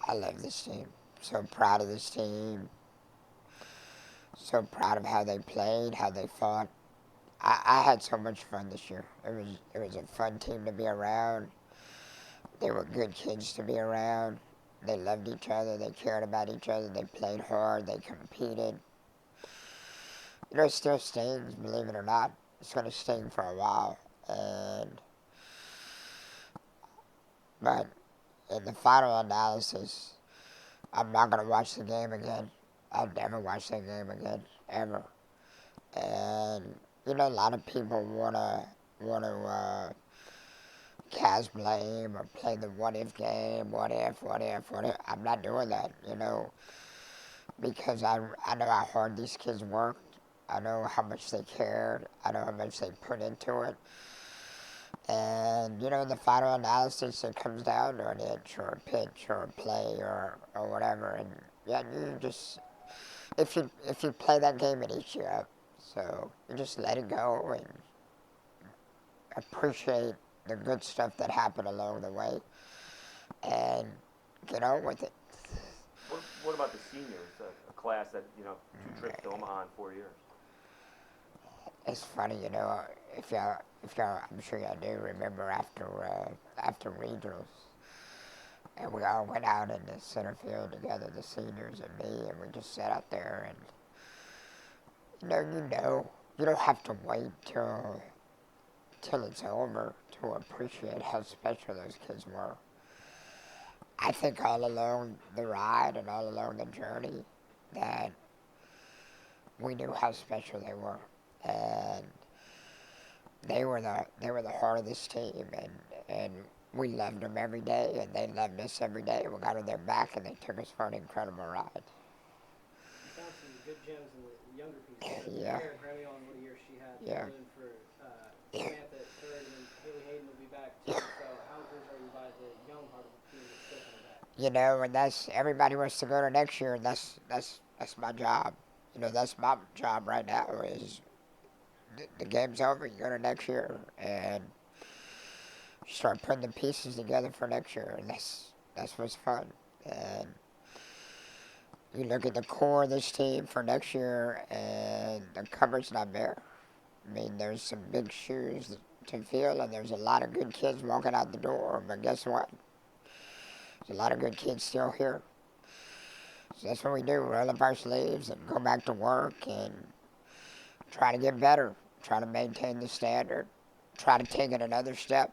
I love this team. So proud of this team. So proud of how they played, how they fought. I had so much fun this year. It was a fun team to be around. They were good kids to be around. They loved each other. They cared about each other. They played hard. They competed. It still stings, believe it or not. It's going to sting for a while. But in the final analysis, I'm not going to watch the game again. I'll never watch that game again, ever. And a lot of people want to cast blame or play the what if game, what if. I'm not doing that, because I know how hard these kids worked. I know how much they cared. I know how much they put into it. And, in the final analysis, it comes down to an inch or a pitch or a play or whatever. And, yeah, if you play that game, it eats you up. So you just let it go and appreciate the good stuff that happened along the way and get on with it. What about the seniors, a class that, 2 trips to Omaha in 4 years? It's funny, if y'all, I'm sure y'all do remember after regionals, and we all went out in the center field together, the seniors and me, and we just sat out there and, you don't have to wait till it's over to appreciate how special those kids were. I think all along the ride and all along the journey that we knew how special they were, and they were the heart of this team, and we loved them every day, and they loved us every day. We got on their back, and they took us for an incredible ride. You found some good gems in the younger pieces. Yeah. Grammy on what a year she had. Yeah. For Samantha at third, and then Haley Hayden will be back too. So how encouraged are you by the young part of the team that's still coming back? And that's everybody wants to go to next year, and that's my job. That's my job right now is the game's over, you go to next year and start putting the pieces together for next year, and that's what's fun. And you look at the core of this team for next year, and the cupboard's not bare. I mean, there's some big shoes to fill, and there's a lot of good kids walking out the door, but guess what? There's a lot of good kids still here. So that's what we do, roll up our sleeves and go back to work and try to get better, try to maintain the standard, try to take it another step.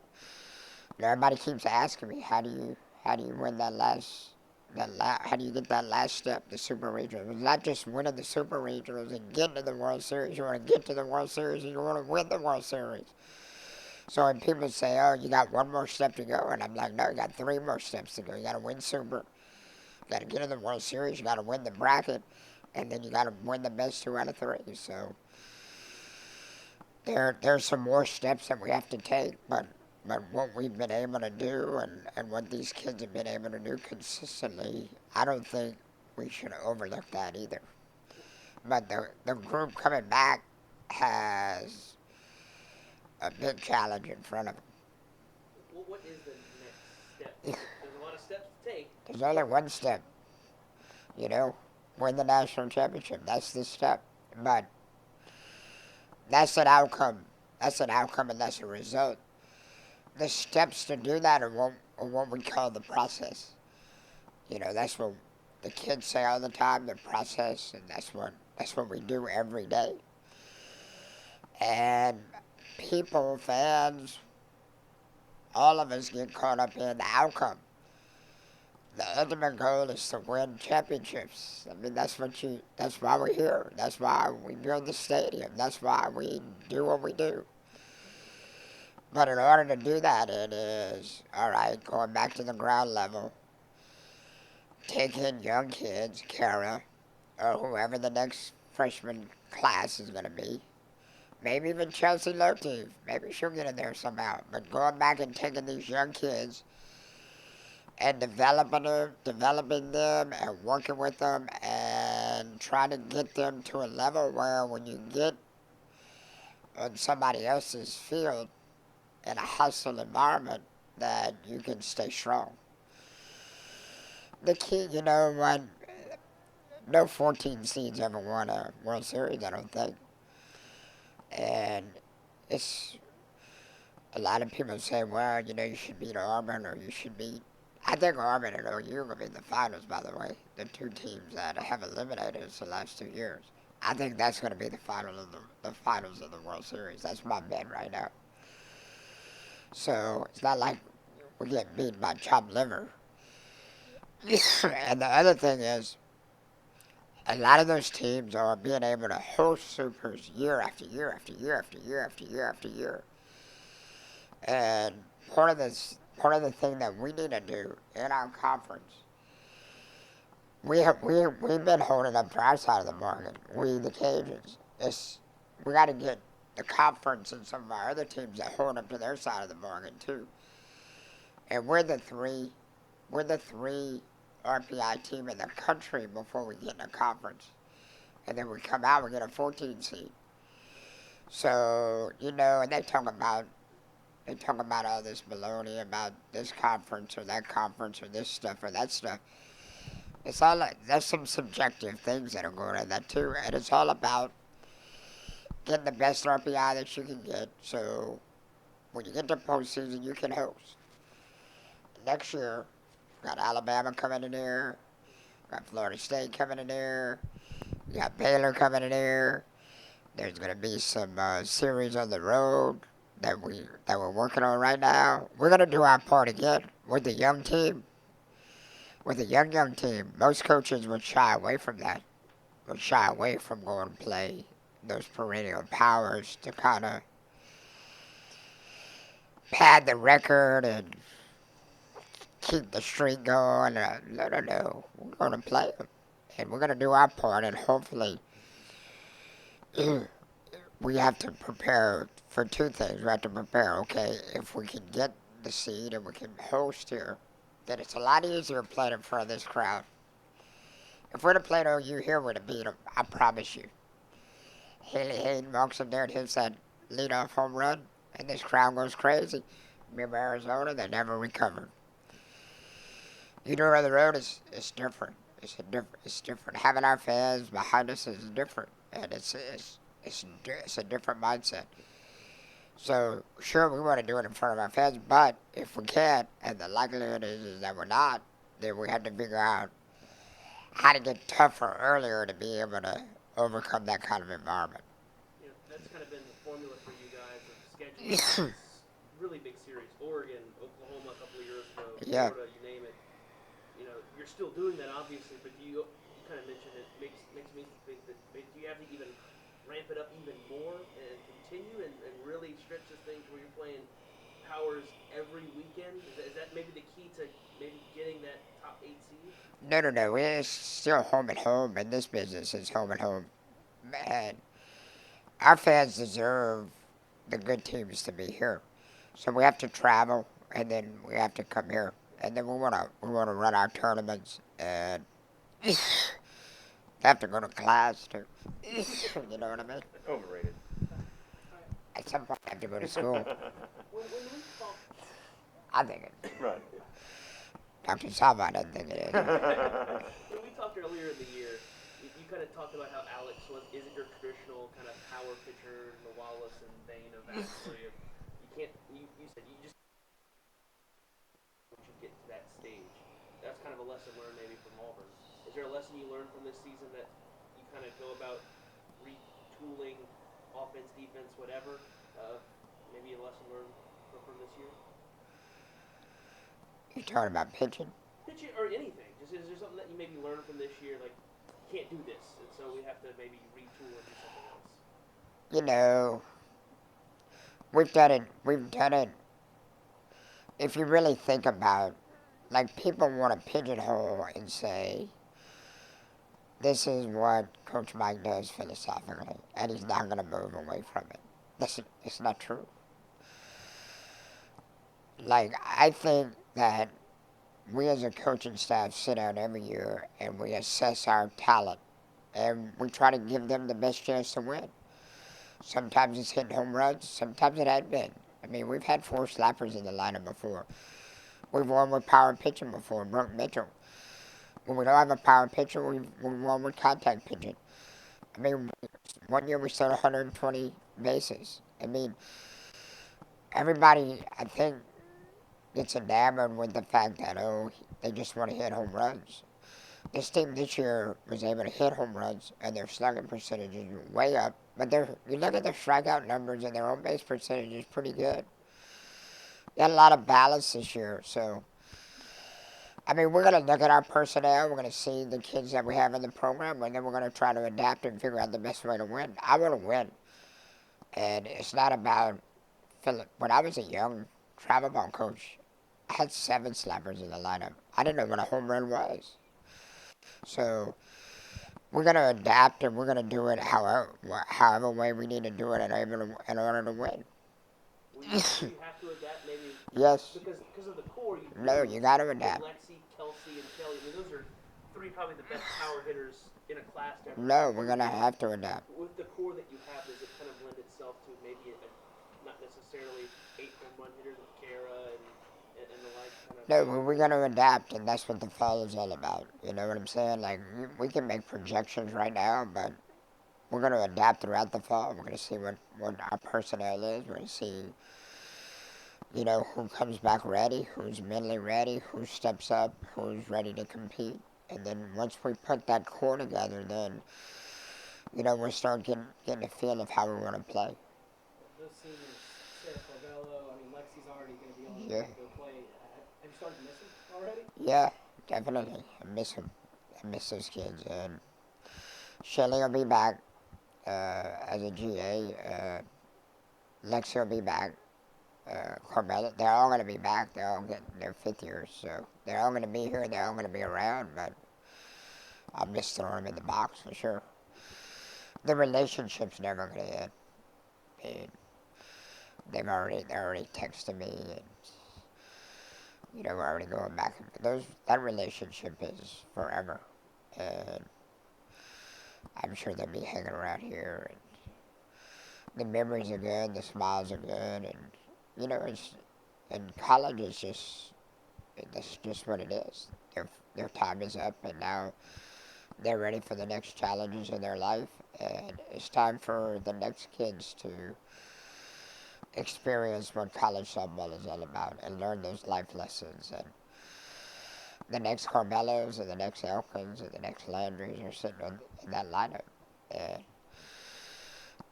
Everybody keeps asking me, how do you win how do you get that last step, the Super Regionals? It's not just winning the Super Regionals and getting to the World Series. You want to get to the World Series and you want to win the World Series. So when people say, oh, you got one more step to go, and I'm like, no, you got 3 more steps to go. You got to win Super. You got to get in the World Series. You got to win the bracket. And then you got to win the best 2 out of 3. So there's some more steps that we have to take, but what we've been able to do and what these kids have been able to do consistently, I don't think we should overlook that either. But the group coming back has a big challenge in front of them. Well, what is the next step? There's a lot of steps to take. There's only one step, win the national championship. That's the step. But that's an outcome. That's an outcome and that's a result. The steps to do that are what we call the process. That's what the kids say all the time, the process, and that's what we do every day. And people, fans, all of us get caught up in the outcome. The ultimate goal is to win championships. I mean, that's why we're here. That's why we build the stadium. That's why we do what we do. But in order to do that, it is, all right, going back to the ground level, taking young kids, Kara, or whoever the next freshman class is going to be, maybe even Chelsea Lotief, maybe she'll get in there somehow, but going back and taking these young kids and developing them and working with them and trying to get them to a level where when you get on somebody else's field, in a hostile environment, that you can stay strong. the key, you know, what? No 14 seeds ever won a World Series, I don't think. And it's a lot of people say, well, you know, you should beat Auburn or you should beat. I think Auburn and OU are going to be in the finals, by the way. The two teams that have eliminated us the last 2 years. I think that's going to be the finals of the World Series. That's my bet right now. So it's not like we get beat by chopped liver. And the other thing is, a lot of those teams are being able to host supers year after year after year after year after year after year. And part of the thing that we need to do in our conference, we've been holding up to our side of the bargain. We the Cajuns. We got to get the conference and some of our other teams that hold up to their side of the bargain too. And we're the three RPI team in the country before we get in the conference. And then we come out, we get a 14 seed. So, you know, and they talk about all this baloney about this conference or that conference or this stuff or that stuff. It's all there's some subjective things that are going on that too, and it's all about getting the best RPI that you can get. So when you get to postseason, you can host. Next year, got Alabama coming in there, got Florida State coming in there, you got Baylor coming in there. There's gonna be some series on the road that we're working on right now. We're gonna do our part again with the young team. With a young team, most coaches would shy away from that. Would shy away from going to play those perennial powers to kind of pad the record and keep the streak going. No. We're going to play them. And we're going to do our part, and hopefully we have to prepare for two things. We have to prepare, okay, if we can get the seed and we can host here, then it's a lot easier playing in front of this crowd. If we'd have played OU here, we'd have beat them, I promise you. Haley Hayden walks up there and hits that leadoff home run, and this crowd goes crazy. Remember Arizona, they never recovered. You know, on the road is different. It's different. Having our fans behind us is different, and it's a different mindset. So sure, we want to do it in front of our fans, but if we can't, and the likelihood is that we're not, then we have to figure out how to get tougher earlier to be able to overcome that kind of environment. You know, that's kind of been the formula for you guys of scheduling this really big series. Oregon, Oklahoma a couple of years ago, Yeah. Florida, you name it. You know, you're still doing that obviously, but you kind of mentioned it makes me think that maybe you have to even ramp it up even more and continue and really stretch this thing to where you're playing powers every weekend. Is that maybe the key to maybe getting that top 8 seed? No. It's still home and home, and this business is home and home. Man, our fans deserve the good teams to be here. So we have to travel, and then we have to come here, and then we wanna run our tournaments, and have to go to class too. You know what I mean? Overrated. At some point, I have to go to school. When we talk, I think it. Right. Dr. Salva doesn't think it is. when we talked earlier in the year, you kind of talked about how Alex isn't your traditional kind of power pitcher in the Wallace and vein of actually. You said you just should get to that stage. That's kind of a lesson learned maybe from Auburn. Is there a lesson you learned from this season that you kind of go about retooling offense, defense, whatever? Maybe a lesson learned from this year? You're talking about pitching? Pitching or anything. Just is there something that you maybe learned from this year, like you can't do this, and so we have to maybe retool and do something else? You know, we've done it. If you really think about, like, people want to pigeonhole and say, this is what Coach Mike does philosophically, and he's not going to move away from it. It's not true. Like, I think that we as a coaching staff sit down every year and we assess our talent, and we try to give them the best chance to win. Sometimes it's hitting home runs, sometimes it hasn't been. I mean, we've had 4 slappers in the lineup before. We've won with power pitching before, Brooke Mitchell. When we don't have a power pitcher, we run with contact pitching. I mean, one year we stole 120 bases. I mean, everybody, I think, gets enamored with the fact that, oh, they just want to hit home runs. This team this year was able to hit home runs, and their slugging percentage is way up. But you look at their strikeout numbers, and their on base percentage is pretty good. They had a lot of balance this year, so I mean, we're going to look at our personnel. We're going to see the kids that we have in the program, and then we're going to try to adapt and figure out the best way to win. I want to win, and it's not about when I was a young travel ball coach, I had 7 slappers in the lineup. I didn't know what a home run was. So we're going to adapt, and we're going to do it however way we need to do it in order to win. Well, you have to adapt, maybe. Yes. Because of the core. You got to adapt. Lexi, Kelsey, and Kelly. I mean, those are 3 probably the best power hitters in a class. No, we're going to have to adapt. With the core that you have, does it kind of lend itself to maybe not necessarily 8 home run hitters with Kara and the like? Kind of No, we're going to adapt, and that's what the fall is all about. You know what I'm saying? Like, we can make projections right now, but we're going to adapt throughout the fall. We're going to see what our personnel is. We're going to see, you know, who comes back ready, who's mentally ready, who steps up, who's ready to compete. And then once we put that core together, then, you know, we'll start getting a feel of how we want to play. Those seniors, Sarah Corbello, I mean, Lexi's already going to be on the Yeah. way to go play. Have you started to miss him already? Yeah, definitely. I miss him. I miss those kids. And Shelly will be back as a GA. Lexi will be back. Corbella, they're all going to be back. They're all getting their 5th years, so they're all going to be here. They're all going to be around, but I'll miss throwing them in the box for sure. The relationship's never going to end. I mean, they're already texting me, and you know, we're already going back. That relationship is forever, and I'm sure they'll be hanging around here. And the memories are good, the smiles are good, and you know, and college is that's just what it is. Their time is up, and now they're ready for the next challenges in their life, and it's time for the next kids to experience what college softball is all about and learn those life lessons. And the next Carmelos and the next Elkins and the next Landrys are sitting in that lineup. And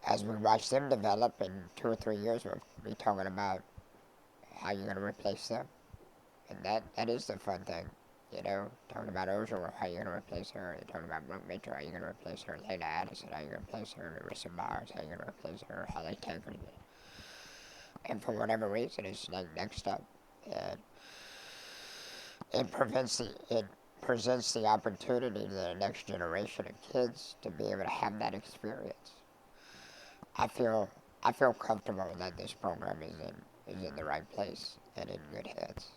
as we watch them develop in 2 or 3 years, we'll be talking about how you're going to replace them. And that is the fun thing, you know, talking about Ojo, how you're going to replace her. You're talking about Brooke Mitchell, how you're going to replace her. Lena Addison, how you're going to replace her. Marissa Myers, how you're going to replace her. Holly Tankard. And for whatever reason, it's like next up. And it presents the opportunity to the next generation of kids to be able to have that experience. I feel comfortable that this program is in the right place and in good hands.